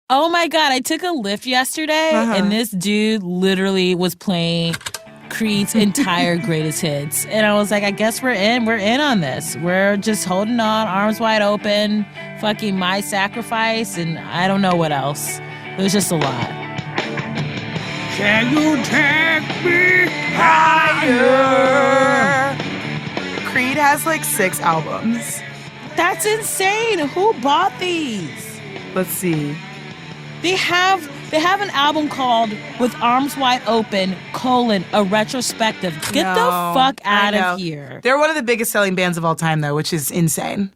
Oh my God, I took a Lyft yesterday and this dude literally was playing Creed's entire greatest hits. And I was like, I guess we're in. We're in on this. We're just holding on, arms wide open, fucking My Sacrifice, and I don't know what else. It was just a lot. Can you take me higher? Creed has like 6 albums. That's insane. Who bought these? Let's see. They have an album called With Arms Wide Open, a retrospective. Get the fuck out of here. They're one of the biggest selling bands of all time, though, which is insane.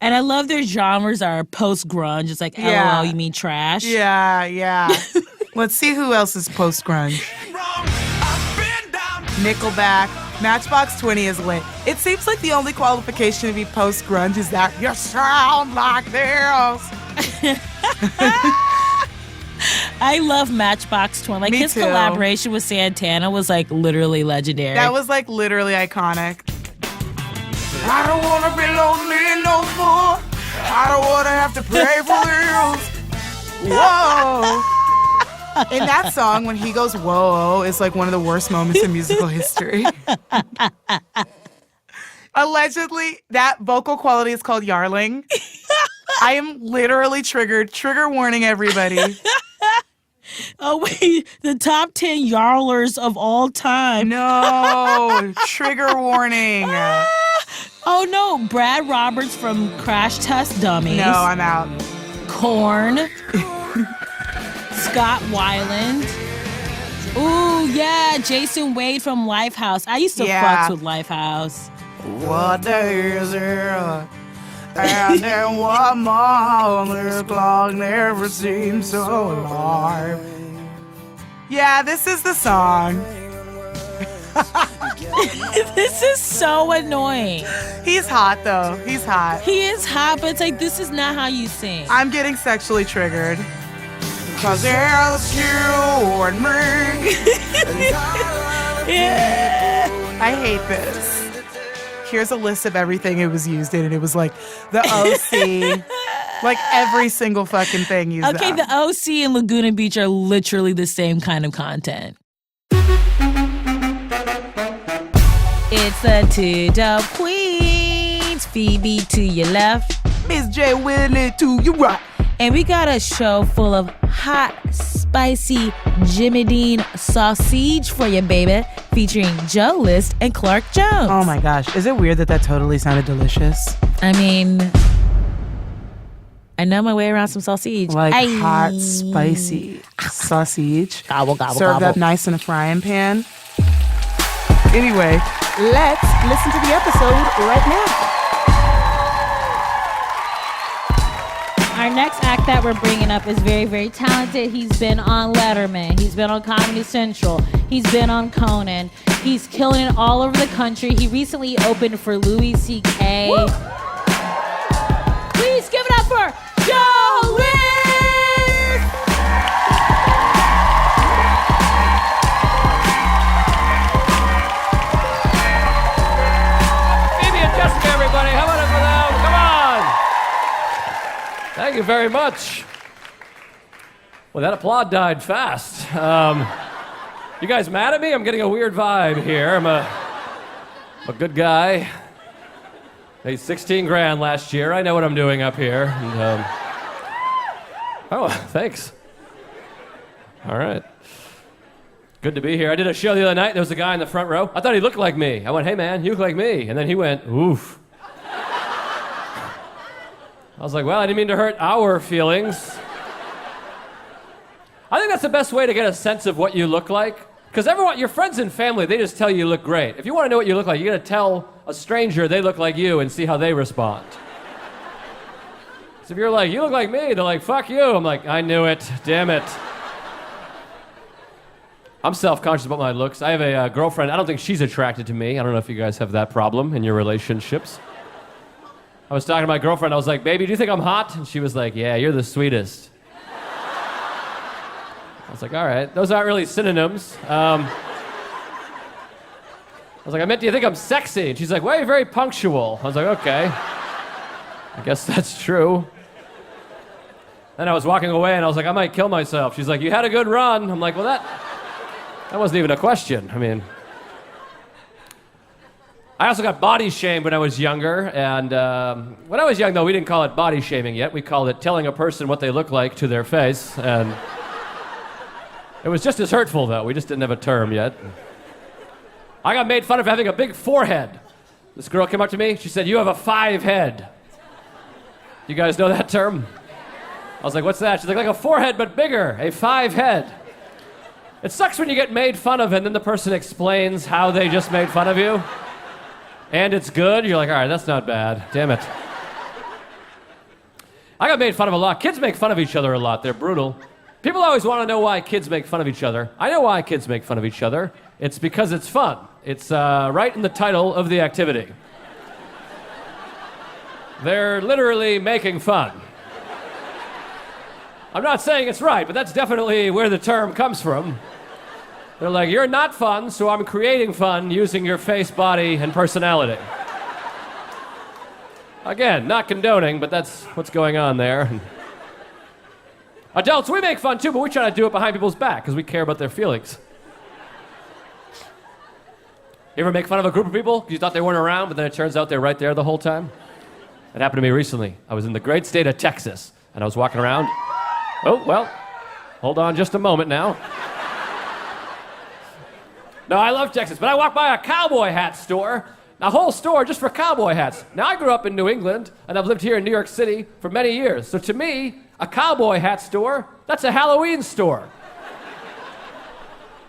And I love their genres are post-grunge. It's like, LOL, you mean trash? Yeah. Let's see who else is post-grunge. Nickelback. Matchbox 20 is lit. It seems like the only qualification to be post-grunge is that you sound like this. I love Matchbox 20. Like, his collaboration with Santana was, like, literally legendary. That was, like, literally iconic. I don't want to be lonely no more. I don't want to have to pray for bills. Whoa. In that song, when he goes, whoa, it's like one of the worst moments in musical history. Allegedly, that vocal quality is called yarling. I am literally triggered. Trigger warning, everybody. Oh, wait. The top 10 yarlers of all time. No. Trigger warning. Oh, no. Brad Roberts from Crash Test Dummies. No, I'm out. Korn. Scott Weiland. Ooh, yeah. Jason Wade from Lifehouse. I used to fuck with Lifehouse. What day is it? And then one more, this clock never seemed so alive. Yeah, this is the song. This is so annoying. He's hot, though. He's hot. He is hot, but it's like, this is not how you sing. I'm getting sexually triggered. Because there's you and me. Yeah. I hate this. Here's a list of everything it was used in, and it was like the OC, like every single fucking thing used. Okay, the OC and Laguna Beach are literally the same kind of content. It's the Two Dope Queens, Phoebe to your left, Miss J. Willie to your right. And we got a show full of hot, spicy Jimmy Dean sausage for you, baby, featuring Joe List and Clark Jones. Oh my gosh. Is it weird that totally sounded delicious? I mean, I know my way around some sausage. Like hot, spicy sausage. Gobble, gobble, served gobble. up nice in a frying pan. Anyway, let's listen to the episode right now. Our next act that we're bringing up is very, very talented. He's been on Letterman. He's been on Comedy Central. He's been on Conan. He's killing it all over the country. He recently opened for Louis C.K. Woo! Please give it up for Joe List! Phoebe and Jessica, everybody. How about it for them? Come on! Thank you very much. Well, that applaud died fast. You guys mad at me? I'm getting a weird vibe here. I'm a good guy. Made 16 grand last year. I know what I'm doing up here. And, oh, thanks. All right. Good to be here. I did a show the other night. There was a guy in the front row. I thought he looked like me. I went, hey, man, you look like me. And then he went, oof. I was like, well, I didn't mean to hurt our feelings. I think that's the best way to get a sense of what you look like. Because everyone, your friends and family, they just tell you look great. If you want to know what you look like, you got to tell a stranger they look like you and see how they respond. So if you're like, you look like me, they're like, fuck you. I'm like, I knew it. Damn it. I'm self-conscious about my looks. I have a girlfriend. I don't think she's attracted to me. I don't know if you guys have that problem in your relationships. I was talking to my girlfriend. I was like, baby, do you think I'm hot? And she was like, yeah, you're the sweetest. I was like, all right. Those aren't really synonyms. I was like, I meant, do you think I'm sexy? And she's like, well, you're very punctual. I was like, okay. I guess that's true. Then I was walking away and I was like, I might kill myself. She's like, you had a good run. I'm like, well, that wasn't even a question. I mean, I also got body shamed when I was younger. And when I was young, though, we didn't call it body shaming yet. We called it telling a person what they look like to their face. And it was just as hurtful, though. We just didn't have a term yet. I got made fun of having a big forehead. This girl came up to me. She said, you have a 5 head. You guys know that term? I was like, what's that? She's like a forehead, but bigger, a 5 head. It sucks when you get made fun of and then the person explains how they just made fun of you. And it's good. You're like, all right, that's not bad. Damn it. I got made fun of a lot. Kids make fun of each other a lot. They're brutal. People always want to know why kids make fun of each other. I know why kids make fun of each other. It's because it's fun. It's right in the title of the activity. They're literally making fun. I'm not saying it's right, but that's definitely where the term comes from. They're like, you're not fun, so I'm creating fun using your face, body, and personality. Again, not condoning, but that's what's going on there. Adults, we make fun too, but we try to do it behind people's back because we care about their feelings. You ever make fun of a group of people because you thought they weren't around, but then it turns out they're right there the whole time? It happened to me recently. I was in the great state of Texas, and I was walking around. Oh, well, hold on just a moment now. No, I love Texas, but I walked by a cowboy hat store, a whole store just for cowboy hats. Now, I grew up in New England, and I've lived here in New York City for many years. So to me, a cowboy hat store, that's a Halloween store.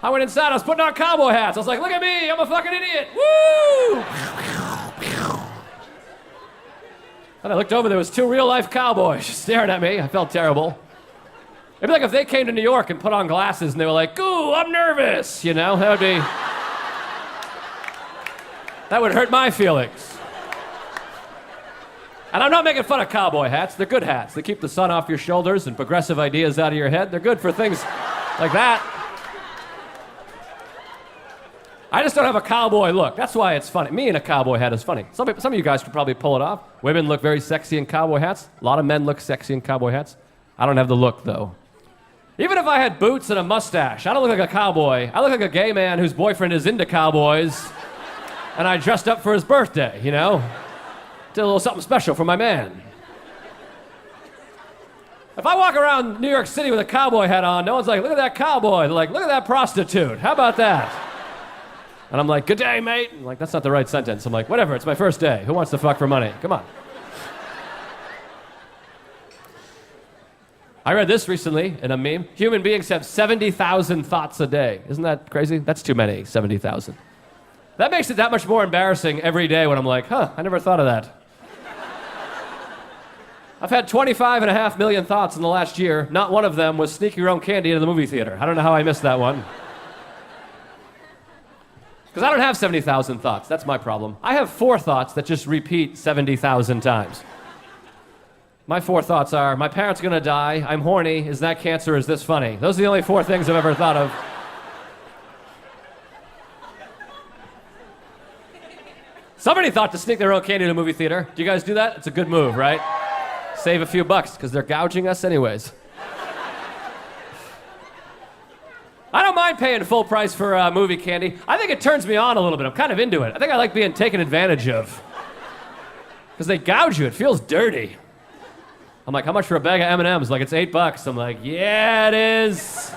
I went inside, I was putting on cowboy hats. I was like, look at me, I'm a fucking idiot. Woo! And I looked over, there was 2 real-life cowboys just staring at me. I felt terrible. It'd be like if they came to New York and put on glasses and they were like, ooh, I'm nervous, you know? That would hurt my feelings. And I'm not making fun of cowboy hats. They're good hats. They keep the sun off your shoulders and progressive ideas out of your head. They're good for things like that. I just don't have a cowboy look. That's why it's funny. Me in a cowboy hat is funny. Some of you guys could probably pull it off. Women look very sexy in cowboy hats. A lot of men look sexy in cowboy hats. I don't have the look, though. Even if I had boots and a mustache, I don't look like a cowboy. I look like a gay man whose boyfriend is into cowboys, and I dressed up for his birthday, you know? Did a little something special for my man. If I walk around New York City with a cowboy hat on, no one's like, look at that cowboy. They're like, look at that prostitute. How about that? And I'm like, good day, mate. I'm like, that's not the right sentence. I'm like, whatever, it's my first day. Who wants to fuck for money? Come on. I read this recently in a meme. Human beings have 70,000 thoughts a day. Isn't that crazy? That's too many, 70,000. That makes it that much more embarrassing every day when I'm like, huh, I never thought of that. I've had 25.5 million thoughts in the last year. Not one of them was sneak your own candy into the movie theater. I don't know how I missed that one. Because I don't have 70,000 thoughts. That's my problem. I have 4 thoughts that just repeat 70,000 times. My 4 thoughts are, my parents are gonna die, I'm horny, is that cancer, is this funny? Those are the only 4 things I've ever thought of. Somebody thought to sneak their own candy to a movie theater. Do you guys do that? It's a good move, right? Save a few bucks, because they're gouging us anyways. I don't mind paying full price for movie candy. I think it turns me on a little bit. I'm kind of into it. I think I like being taken advantage of. Because they gouge you, it feels dirty. I'm like, how much for a bag of M&Ms? Like, it's $8. I'm like, yeah, it is.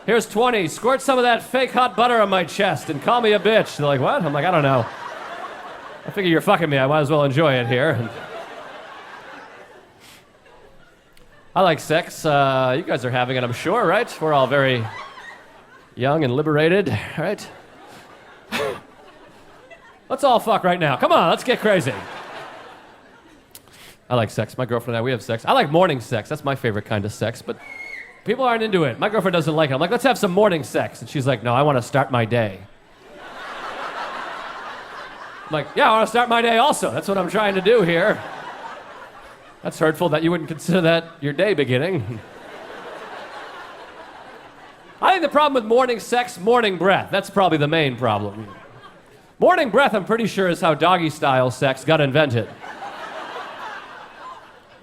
Here's 20. Squirt some of that fake hot butter on my chest and call me a bitch. They're like, what? I'm like, I don't know. I figure you're fucking me. I might as well enjoy it here. I like sex. You guys are having it, I'm sure, right? We're all very young and liberated, right? Let's all fuck right now. Come on, let's get crazy. I like sex. My girlfriend and I, we have sex. I like morning sex. That's my favorite kind of sex, but people aren't into it. My girlfriend doesn't like it. I'm like, let's have some morning sex. And she's like, no, I want to start my day. I'm like, yeah, I want to start my day also. That's what I'm trying to do here. That's hurtful that you wouldn't consider that your day beginning. I think the problem with morning sex, morning breath. That's probably the main problem. Morning breath, I'm pretty sure, is how doggy style sex got invented.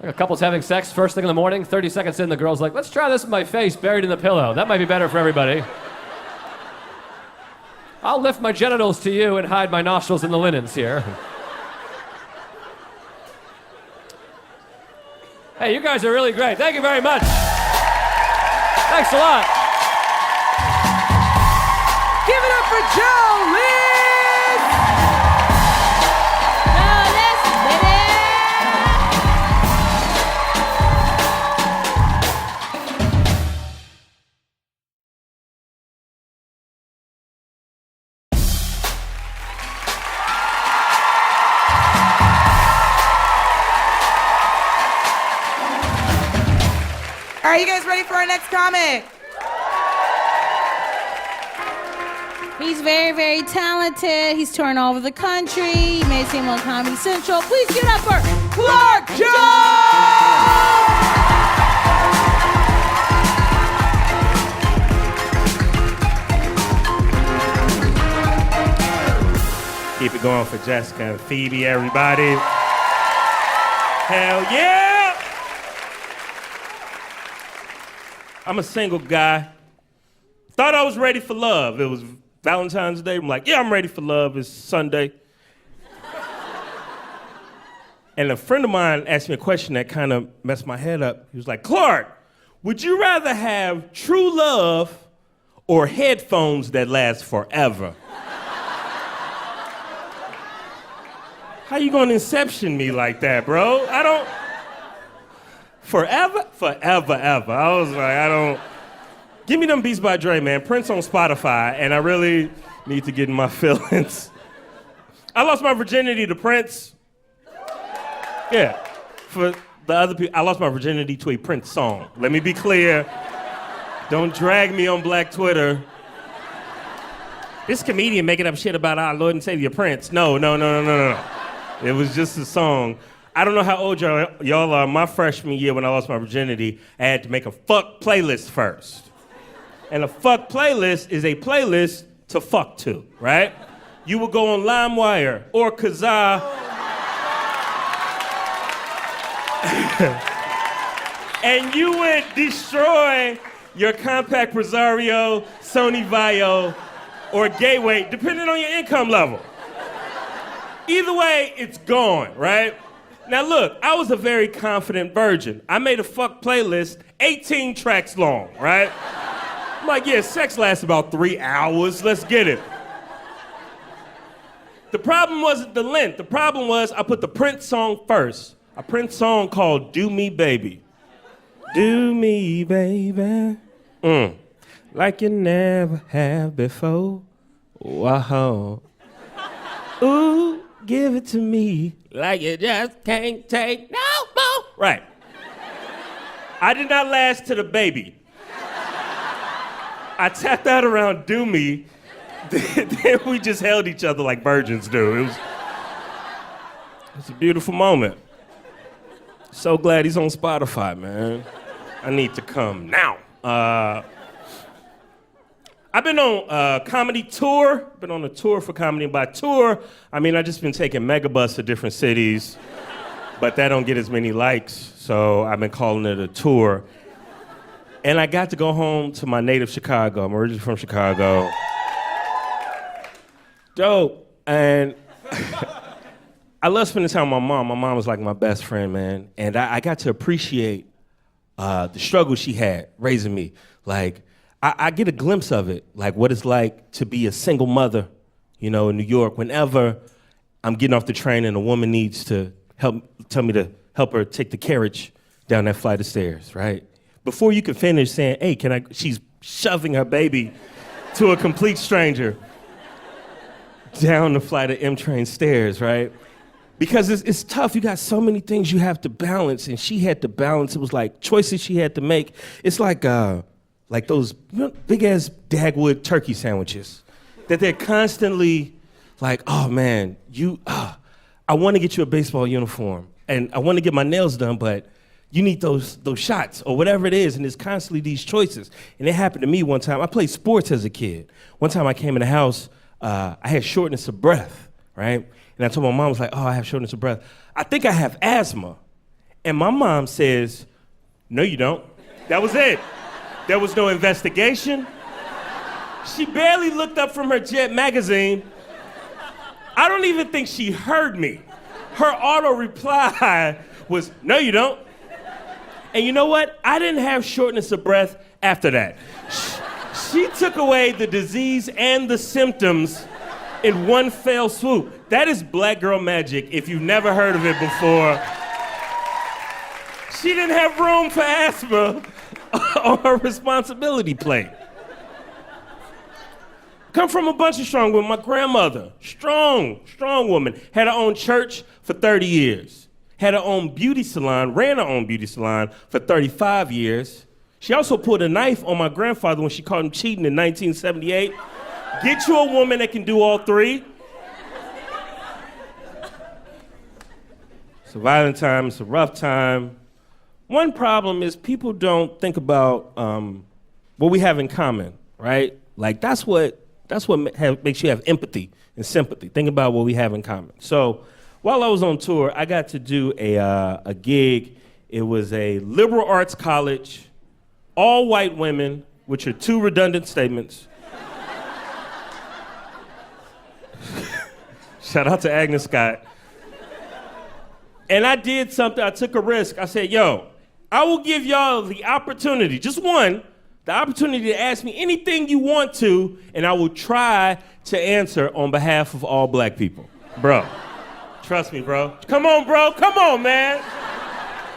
Like a couple's having sex first thing in the morning, 30 seconds in, the girl's like, let's try this with my face buried in the pillow. That might be better for everybody. I'll lift my genitals to you and hide my nostrils in the linens here. Hey, you guys are really great. Thank you very much. Thanks a lot. Give it up for Joe List! All right, you guys ready for our next comic? He's very, very talented. He's touring all over the country. You may see him on Comedy Central. Please give it up for Clark Jones! Keep it going for Jessica and Phoebe, everybody. Hell yeah! I'm a single guy. Thought I was ready for love. It was Valentine's Day. I'm like, yeah, I'm ready for love. It's Sunday. And a friend of mine asked me a question that kind of messed my head up. He was like, Clark, would you rather have true love or headphones that last forever? How you gonna inception me like that, bro? I don't... Forever? Forever, ever. I was like, I don't... Give me them Beats by Dre, man. Prince on Spotify, and I really need to get in my feelings. I lost my virginity to Prince. Yeah. For the other people, I lost my virginity to a Prince song. Let me be clear. Don't drag me on Black Twitter. This comedian making up shit about our Lord and Savior Prince. No. It was just a song. I don't know how old y'all are. My freshman year when I lost my virginity, I had to make a fuck playlist first. And a fuck playlist is a playlist to fuck to, right? You would go on LimeWire or Kazaa. And you would destroy your Compact Presario, Sony Vaio, or Gateway, depending on your income level. Either way, it's gone, right? Now look, I was a very confident virgin. I made a fuck playlist, 18 tracks long, right? I'm like, yeah, sex lasts about 3 hours, let's get it. The problem wasn't the length, the problem was I put the Prince song first. A Prince song called Do Me Baby. Do me, baby. Like you never have before. Wow. Ooh, give it to me like you just can't take no more. Right. I did not last to the baby. I tapped out around Do Me, then we just held each other like virgins do. It was a beautiful moment. So glad he's on Spotify, man. I need to come now. I've been on a comedy tour. Been on a tour for comedy. And by tour, I mean I just been taking megabus to different cities, but that don't get as many likes, so I've been calling it a tour. And I got to go home to my native Chicago. I'm originally from Chicago. Dope. And I love spending time with my mom. My mom was like my best friend, man. And I got to appreciate the struggle she had raising me. Like, I get a glimpse of it, like what it's like to be a single mother, you know, in New York. Whenever I'm getting off the train and a woman needs to tell me to help her take the carriage down that flight of stairs, right? Before you can finish saying, hey, can I, she's shoving her baby to a complete stranger down the flight of M-Train stairs, right? Because it's tough. You got so many things you have to balance, and she had to balance. It was like choices she had to make. It's like those big-ass Dagwood turkey sandwiches that they're constantly like, oh, man, I want to get you a baseball uniform, and I want to get my nails done, but you need those shots or whatever it is, and there's constantly these choices. And it happened to me one time. I played sports as a kid. One time I came in the house, I had shortness of breath, right? And I told my mom, I was like, oh, I have shortness of breath. I think I have asthma. And my mom says, no, you don't. That was it. There was no investigation. She barely looked up from her Jet magazine. I don't even think she heard me. Her auto reply was, no, you don't. And you know what? I didn't have shortness of breath after that. She took away the disease and the symptoms in one fell swoop. That is black girl magic if you've never heard of it before. She didn't have room for asthma on her responsibility plate. Come from a bunch of strong women. My grandmother, strong woman, had her own church for 30 years. Had her own beauty salon, ran her own beauty salon for 35 years. She also pulled a knife on my grandfather when she caught him cheating in 1978. Get you a woman that can do all three. It's a violent time, it's a rough time. One problem is people don't think about what we have in common, right? Like that's what makes you have empathy and sympathy. Think about what we have in common. So while I was on tour, I got to do a gig. It was a liberal arts college, all white women, which are two redundant statements. Shout out to Agnes Scott. And I did something, I took a risk. I said, yo, I will give y'all the opportunity, just one, the opportunity to ask me anything you want to, and I will try to answer on behalf of all black people. Bro, trust me, bro. Come on, bro, come on, man.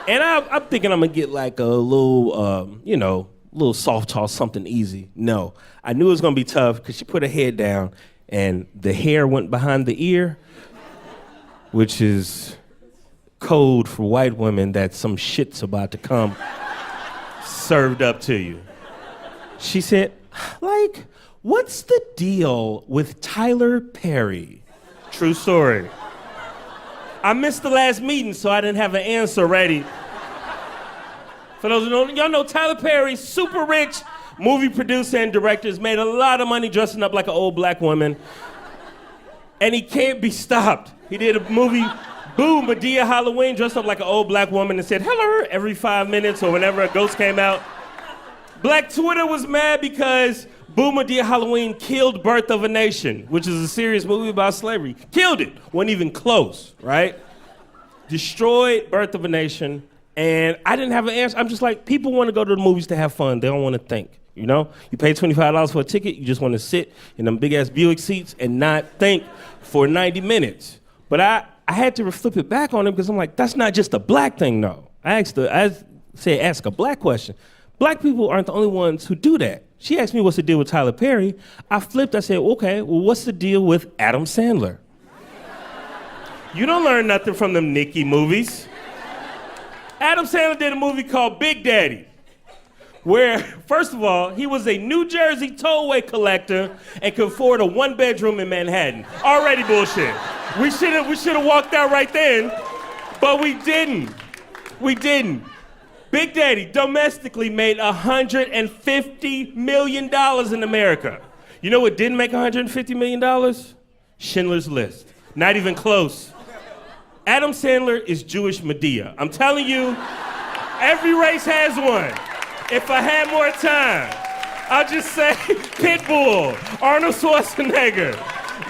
And I'm thinking I'm gonna get like a little, little soft toss, something easy. No, I knew it was gonna be tough because she put her head down and the hair went behind the ear, which is code for white women that some shit's about to come served up to you. She said, like, what's the deal with Tyler Perry? True story. I missed the last meeting, so I didn't have an answer ready. For those who don't, y'all know Tyler Perry, super rich movie producer and director, has made a lot of money dressing up like an old black woman. And he can't be stopped. He did a movie, Boo Madea Halloween, dressed up like an old black woman and said hello every 5 minutes or whenever a ghost came out. Black Twitter was mad because Boo Madea Halloween killed Birth of a Nation, which is a serious movie about slavery. Killed it. Wasn't even close, right? Destroyed Birth of a Nation. And I didn't have an answer. I'm just like, people want to go to the movies to have fun. They don't want to think, you know? You pay $25 for a ticket. You just want to sit in them big-ass Buick seats and not think for 90 minutes. But I had to flip it back on him because I'm like, that's not just a black thing, though. I said, ask a black question. Black people aren't the only ones who do that. She asked me what's the deal with Tyler Perry. I flipped, I said, okay, well, what's the deal with Adam Sandler? You don't learn nothing from them Nicki movies. Adam Sandler did a movie called Big Daddy, where, first of all, he was a New Jersey tollway collector and could afford a one-bedroom in Manhattan. Already bullshit. We should have walked out right then, but we didn't. We didn't. Big Daddy domestically made $150 million in America. You know what didn't make $150 million? Schindler's List. Not even close. Adam Sandler is Jewish Madea. I'm telling you, every race has one. If I had more time, I'll just say Pitbull, Arnold Schwarzenegger.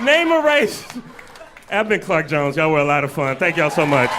Name a race. I've been Clark Jones. Y'all were a lot of fun. Thank y'all so much.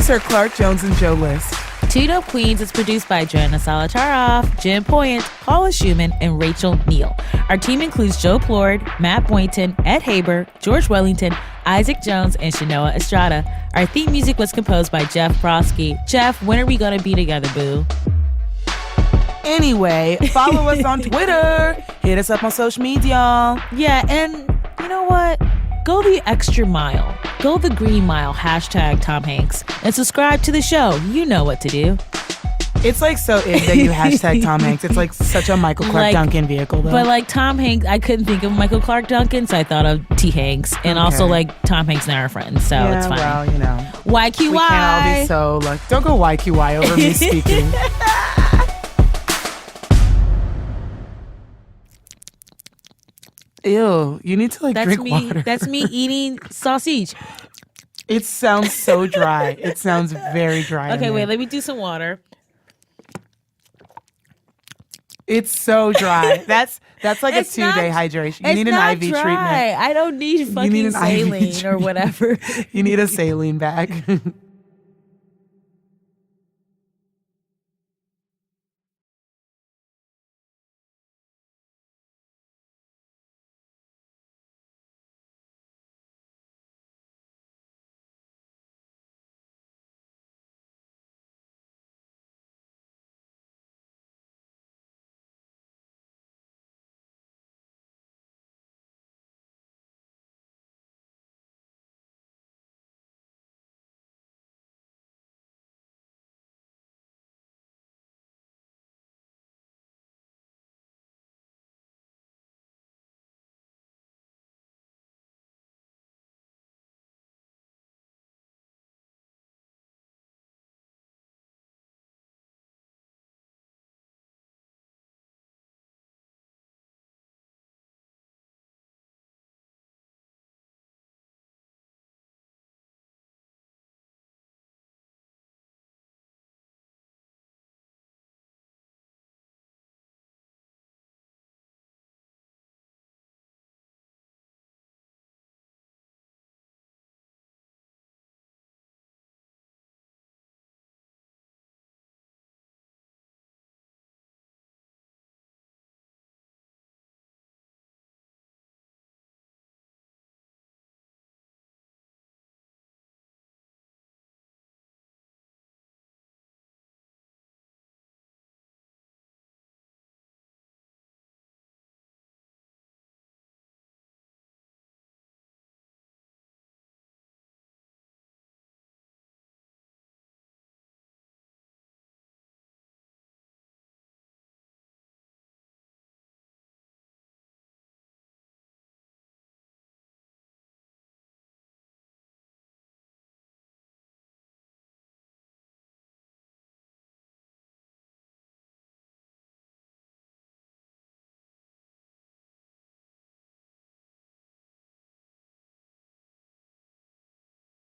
Sir Clark Jones and Joe List. Two Dope Queens is produced by Joanna Solitaroff, Jen Poyant, Paula Schumann, and Rachel Neal. Our team includes Joe Plord, Matt Boynton, Ed Haber, George Wellington, Isaac Jones, and Shanoa Estrada. Our theme music was composed by Jeff Prosky. Jeff, when are we gonna be together, boo? Anyway, follow us on Twitter. Hit us up on social media. Yeah, and you know what? Go the extra mile. Go the green mile, #Tom Hanks, and subscribe to the show. You know what to do. It's like so ig that you hashtag Tom Hanks. It's like such a Michael Clark Like, Duncan vehicle, though. But like Tom Hanks, I couldn't think of Michael Clark Duncan, so I thought of T. Hanks. And also Okay. like Tom Hanks and I are friends, so it's fine. Well, you know. YQY. We can't all be so like. Don't go YQY over me speaking. Ew, you need to like That's drink me. water. That's me eating sausage. It sounds so dry. It sounds very dry. in Okay, there. wait, let me do some water. It's so dry. That's like a It's not- 2-day hydration. You It's need an not IV dry. treatment. I don't need need fucking an IV saline or treatment. whatever. You need a saline bag.